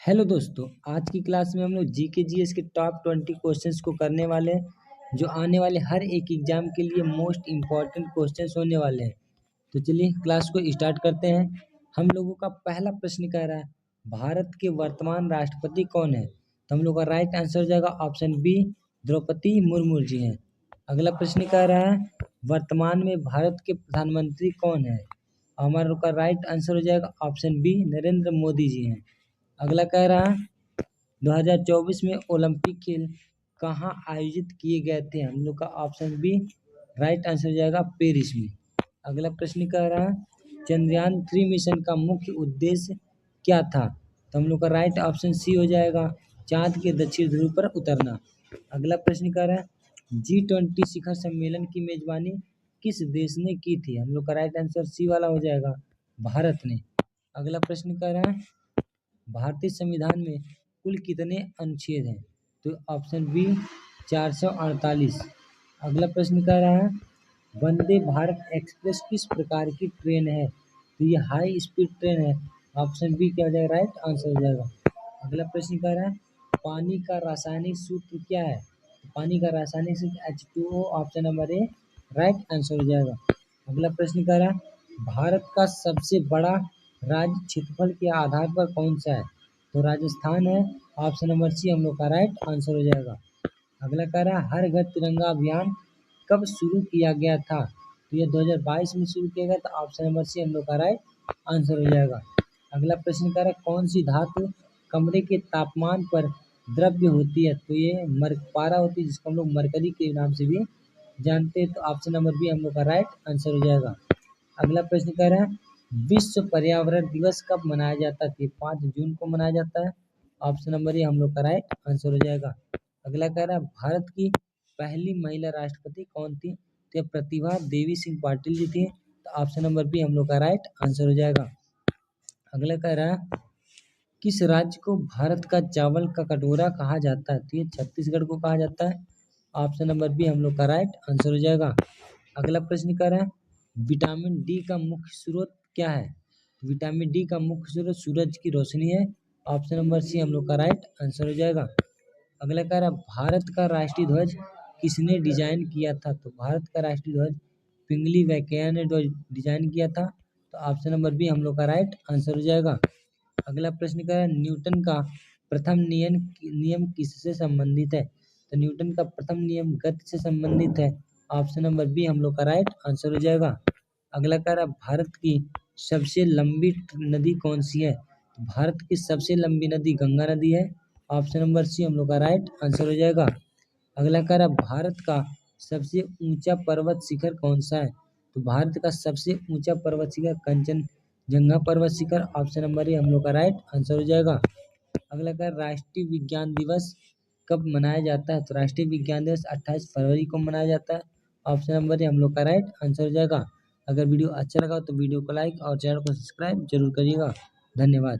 Hello दोस्तों, आज की क्लास में हम लोग जीके जीएस के टॉप 20 क्वेश्चंस को करने वाले हैं जो आने वाले हर एक एग्जाम के लिए मोस्ट इम्पॉर्टेंट क्वेश्चंस होने वाले हैं। तो चलिए क्लास को स्टार्ट करते हैं। हम लोगों का पहला प्रश्न कह रहा है, भारत के वर्तमान राष्ट्रपति कौन है? तो हम लोग का राइट आंसर हो जाएगा ऑप्शन बी, द्रौपदी मुर्मू जी हैं। अगला प्रश्न कह रहा है, वर्तमान में भारत के प्रधानमंत्री कौन है? हमारा लोग का राइट आंसर हो जाएगा ऑप्शन बी, नरेंद्र मोदी जी हैं। अगला कह रहा है, 2024 में ओलंपिक खेल कहाँ आयोजित किए गए थे? हम लोग का ऑप्शन बी राइट आंसर हो जाएगा पेरिस में। अगला प्रश्न कह रहा है, चंद्रयान 3 मिशन का मुख्य उद्देश्य क्या था? तो हम लोग का राइट ऑप्शन सी हो जाएगा चांद के दक्षिण ध्रुव पर उतरना। अगला प्रश्न कह रहा है, G20 शिखर सम्मेलन की मेजबानी किस देश ने की थी? हम लोग का राइट आंसर सी वाला हो जाएगा भारत ने। अगला प्रश्न कह रहा है, भारतीय संविधान में कुल कितने अनुच्छेद हैं? तो ऑप्शन बी 448। अगला प्रश्न कह रहा है, वंदे भारत एक्सप्रेस किस प्रकार की ट्रेन है? तो ये हाई स्पीड ट्रेन है। ऑप्शन बी क्या हो जाएगा? राइट आंसर हो जाएगा। अगला प्रश्न कह रहा है, पानी का रासायनिक सूत्र क्या है? तो पानी का रासायनिक सूत्र H2O, option number A right answer हो जाएगा। अगला प्रश्न कह रहा है, भारत का सबसे बड़ा राज्य क्षेत्रफल के आधार पर कौन सा है? तो राजस्थान है। ऑप्शन नंबर सी हम लोग का राइट आंसर हो जाएगा। अगला कह रहा है, हर घर तिरंगा अभियान कब शुरू किया गया था? तो ये 2022 में शुरू किया गया था। ऑप्शन नंबर सी हम लोग का राइट आंसर हो जाएगा। अगला प्रश्न कह रहा है, कौन सी धातु कमरे के तापमान पर द्रव्य होती है? तो ये पारा होती है, जिसको हम लोग मरकरी के नाम से भी जानते हैं। तो ऑप्शन नंबर बी हम लोग का राइट आंसर हो जाएगा। अगला प्रश्न कह रहा है, विश्व पर्यावरण दिवस कब मनाया जाता है? 5 जून को मनाया जाता है। ऑप्शन नंबर ए हम लोग का राइट आंसर हो जाएगा। अगला कह रहा है, भारत की पहली महिला राष्ट्रपति कौन थी? तो ये प्रतिभा देवी सिंह पाटिल जी थी। तो ऑप्शन नंबर बी हम लोग का राइट आंसर हो जाएगा। अगला कह रहा है, किस राज्य को भारत का चावल का कटोरा कहा जाता है? तो ये छत्तीसगढ़ को कहा जाता है। ऑप्शन नंबर बी हम लोग का राइट आंसर हो जाएगा। अगला प्रश्न कह रहा है, विटामिन डी का मुख्य स्रोत क्या है? विटामिन डी का मुख्य स्रोत सूरज की रोशनी है। ऑप्शन नंबर सी हम लोग का राइट आंसर हो जाएगा। अगला कह रहा है, भारत का राष्ट्रीय ध्वज किसने डिजाइन किया था? तो भारत का राष्ट्रीय ध्वज पिंगली वैंकैया ने डिजाइन किया था। तो ऑप्शन नंबर बी हम लोग का राइट आंसर हो जाएगा। अगला प्रश्न कह रहा है, न्यूटन का प्रथम नियम किससे संबंधित है? तो न्यूटन का प्रथम नियम गति से संबंधित है। ऑप्शन नंबर बी हम लोग का राइट आंसर हो जाएगा। अगला कह रहा है, भारत की सबसे लंबी नदी कौन सी है? तो भारत की सबसे लंबी नदी गंगा नदी है। ऑप्शन नंबर सी हम लोग का राइट आंसर हो जाएगा। अगला कह रहा है, भारत का सबसे ऊंचा पर्वत शिखर कौन सा है? तो भारत का सबसे ऊंचा पर्वत शिखर कंचनजंगा पर्वत शिखर। ऑप्शन नंबर ए हम लोग का राइट आंसर हो जाएगा। अगला कह, राष्ट्रीय विज्ञान दिवस कब मनाया जाता है? तो राष्ट्रीय विज्ञान दिवस 28 फरवरी को मनाया जाता है। ऑप्शन नंबर ए हम लोग का राइट आंसर हो जाएगा। अगर वीडियो अच्छा लगा तो वीडियो को लाइक और चैनल को सब्सक्राइब जरूर करिएगा। धन्यवाद।